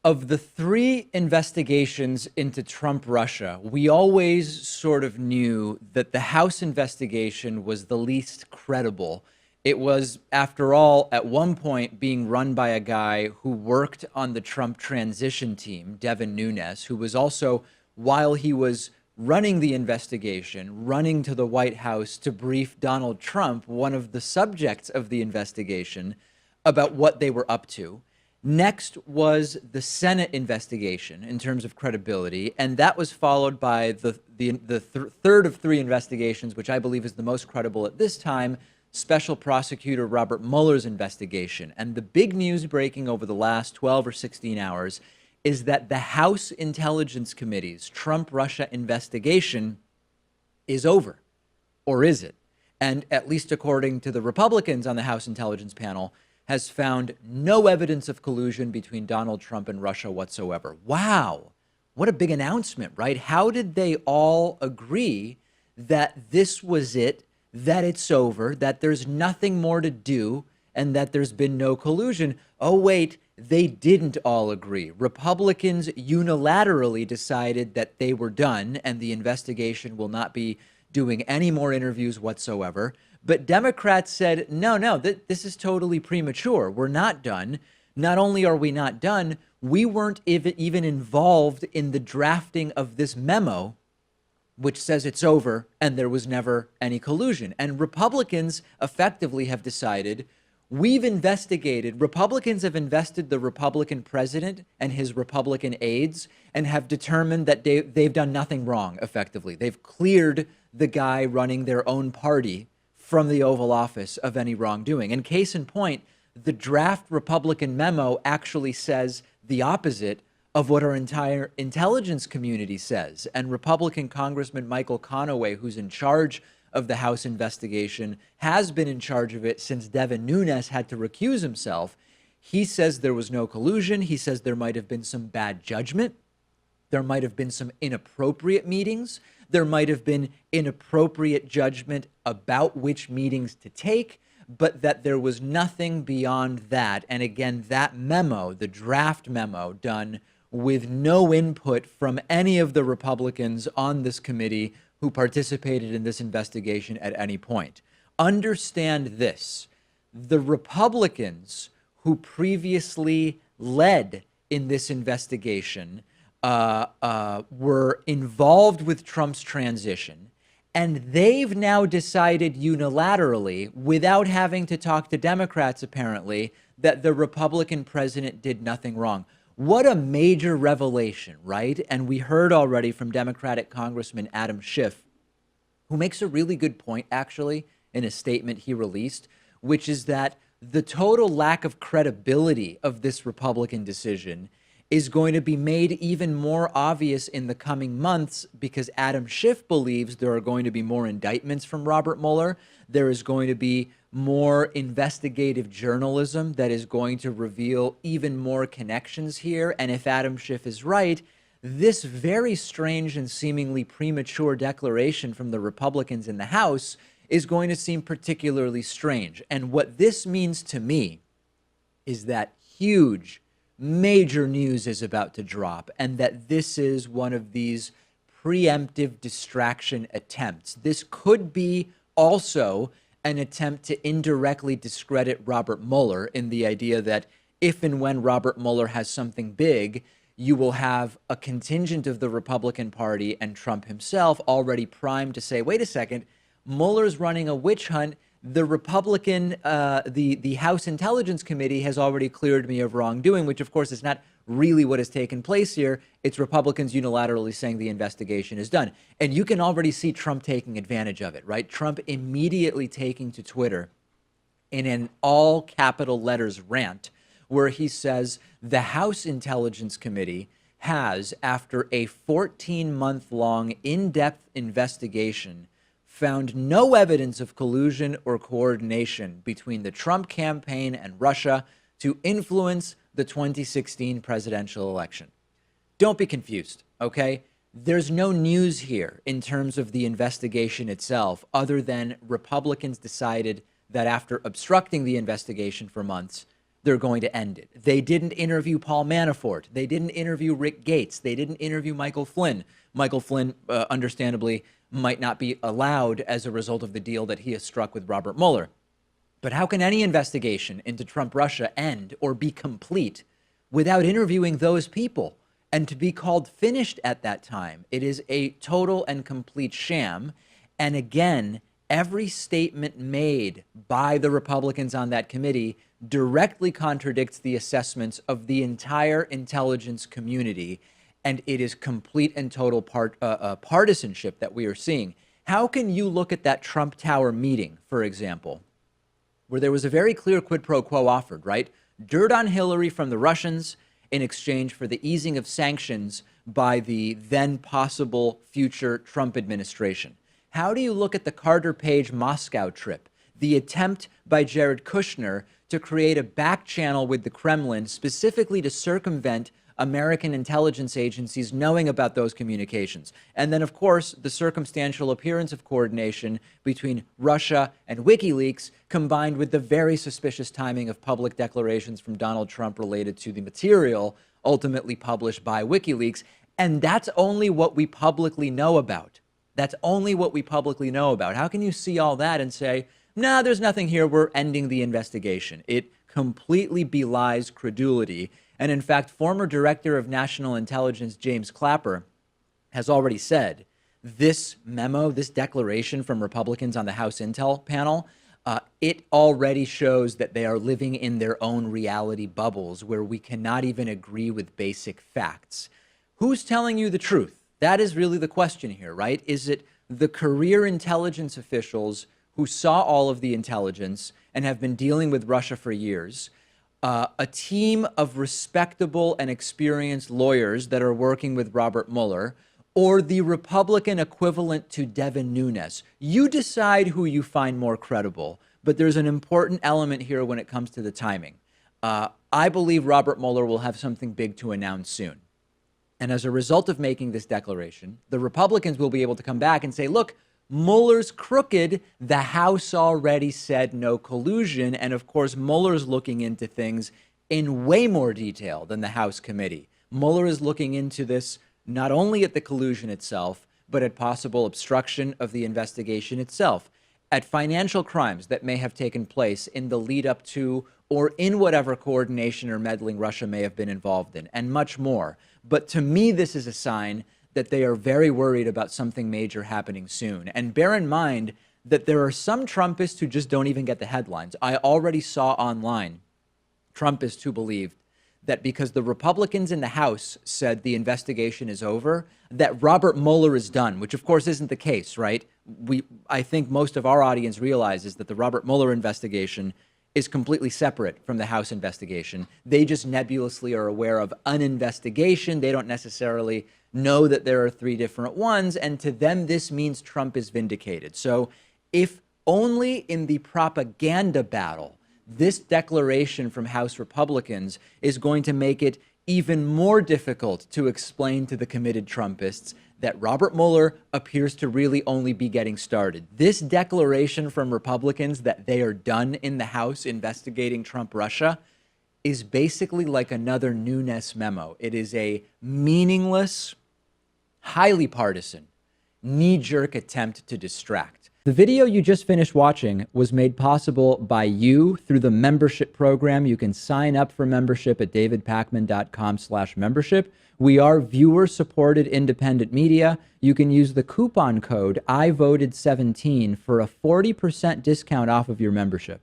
of the three investigations into Trump Russia, we always sort of knew that the House investigation was the least credible. It was, after all, at one point being run by a guy who worked on the Trump transition team, Devin Nunes, who was also, while he was running the investigation, running to the White House to brief Donald Trump, one of the subjects of the investigation, about what they were up to. Next was the Senate investigation in terms of credibility, and that was followed by the third of three investigations, which I believe is the most credible at this time, Special Prosecutor Robert Mueller's investigation. And the big news breaking over the last 12 or 16 hours is that the House Intelligence Committee's Trump-Russia investigation is over. Or is it? And at least according to the Republicans on the House Intelligence panel, has found no evidence of collusion between Donald Trump and Russia whatsoever. Wow, what a big announcement, right? How did they all agree that this was it, that it's over, that there's nothing more to do, and that there's been no collusion? Oh, wait, they didn't all agree. Republicans unilaterally decided that they were done and the investigation will not be doing any more interviews whatsoever. But Democrats said, no, this is totally premature. We're not done. Not only are we not done, we weren't even involved in the drafting of this memo, which says it's over and there was never any collusion. And Republicans effectively have decided, Republicans have invested the Republican president and his Republican aides and have determined that they've done nothing wrong, effectively. They've cleared the guy running their own party from the Oval Office of any wrongdoing. And case in point, the draft Republican memo actually says the opposite of what our entire intelligence community says. And Republican Congressman Michael Conaway, who's in charge of the House investigation, has been in charge of it since Devin Nunes had to recuse himself. He says there was no collusion. He says there might have been some bad judgment. There might have been some inappropriate meetings. There might have been inappropriate judgment about which meetings to take, but that there was nothing beyond that. And again, that memo, the draft memo done with no input from any of the Republicans on this committee who participated in this investigation at any point. Understand this: the Republicans who previously led in this investigation were involved with Trump's transition, and they've now decided unilaterally, without having to talk to Democrats apparently, that the Republican president did nothing wrong. What a major revelation, right? And we heard already from Democratic Congressman Adam Schiff, who makes a really good point, actually, in a statement he released, which is that the total lack of credibility of this Republican decision is going to be made even more obvious in the coming months, because Adam Schiff believes there are going to be more indictments from Robert Mueller. There is going to be more investigative journalism that is going to reveal even more connections here. And if Adam Schiff is right, this very strange and seemingly premature declaration from the Republicans in the House is going to seem particularly strange. And what this means to me is that huge, major news is about to drop, and that this is one of these preemptive distraction attempts. This could be also an attempt to indirectly discredit Robert Mueller, in the idea that if and when Robert Mueller has something big, you will have a contingent of the Republican Party and Trump himself already primed to say, wait a second, Mueller's running a witch hunt. The Republican, the House Intelligence Committee has already cleared me of wrongdoing, which of course is not really what has taken place here. It's Republicans unilaterally saying the investigation is done. And you can already see Trump taking advantage of it, right? Trump immediately taking to Twitter in an all capital letters rant where he says the House Intelligence Committee has, after a 14-month-long in-depth investigation, found no evidence of collusion or coordination between the Trump campaign and Russia to influence the 2016 presidential election. Don't be confused, okay? There's no news here in terms of the investigation itself, other than Republicans decided that after obstructing the investigation for months, they're going to end it. They didn't interview Paul Manafort. They didn't interview Rick Gates. They didn't interview Michael Flynn. Michael Flynn, understandably, might not be allowed as a result of the deal that he has struck with Robert Mueller. But how can any investigation into Trump Russia end or be complete without interviewing those people? And to be called finished at that time, it is a total and complete sham. And again, every statement made by the Republicans on that committee directly contradicts the assessments of the entire intelligence community. And it is complete and total partisanship that we are seeing. How can you look at that Trump Tower meeting, for example, where there was a very clear quid pro quo offered, right? Dirt on Hillary from the Russians in exchange for the easing of sanctions by the then possible future Trump administration. How do you look at the Carter Page Moscow trip, the attempt by Jared Kushner to create a back channel with the Kremlin specifically to circumvent American intelligence agencies knowing about those communications? And then, of course, the circumstantial appearance of coordination between Russia and WikiLeaks, combined with the very suspicious timing of public declarations from Donald Trump related to the material ultimately published by WikiLeaks. And that's only what we publicly know about. That's only what we publicly know about. How can you see all that and say, nah, there's nothing here, we're ending the investigation? It completely belies credulity. And in fact, former Director of National Intelligence James Clapper has already said this memo, this declaration from Republicans on the House Intel panel, it already shows that they are living in their own reality bubbles where we cannot even agree with basic facts. Who's telling you the truth? That is really the question here, right? Is it the career intelligence officials who saw all of the intelligence and have been dealing with Russia for years? A team of respectable and experienced lawyers that are working with Robert Mueller, or the Republican equivalent to Devin Nunes? You decide who you find more credible, but there's an important element here when it comes to the timing. I believe Robert Mueller will have something big to announce soon. And as a result of making this declaration, the Republicans will be able to come back and say, look, Mueller's crooked. The House already said no collusion. And of course, Mueller's looking into things in way more detail than the House committee. Mueller is looking into this not only at the collusion itself, but at possible obstruction of the investigation itself, at financial crimes that may have taken place in the lead up to or in whatever coordination or meddling Russia may have been involved in, and much more. But to me, this is a sign that they are very worried about something major happening soon. And bear in mind that there are some Trumpists who just don't even get the headlines. I already saw online Trumpists who believed that because the Republicans in the House said the investigation is over, that Robert Mueller is done, which of course isn't the case, right? I think most of our audience realizes that the Robert Mueller investigation is completely separate from the House investigation. They just nebulously are aware of an investigation. They don't necessarily know that there are three different ones. And to them, this means Trump is vindicated. So if only in the propaganda battle, this declaration from House Republicans is going to make it even more difficult to explain to the committed Trumpists that Robert Mueller appears to really only be getting started. This declaration from Republicans that they are done in the House investigating Trump Russia is basically like another Nunes memo. It is a meaningless, highly partisan, knee-jerk attempt to distract. The video you just finished watching was made possible by you through the membership program. You can sign up for membership at davidpakman.com/membership. We are viewer-supported independent media. You can use the coupon code IVOTED17 for a 40% discount off of your membership.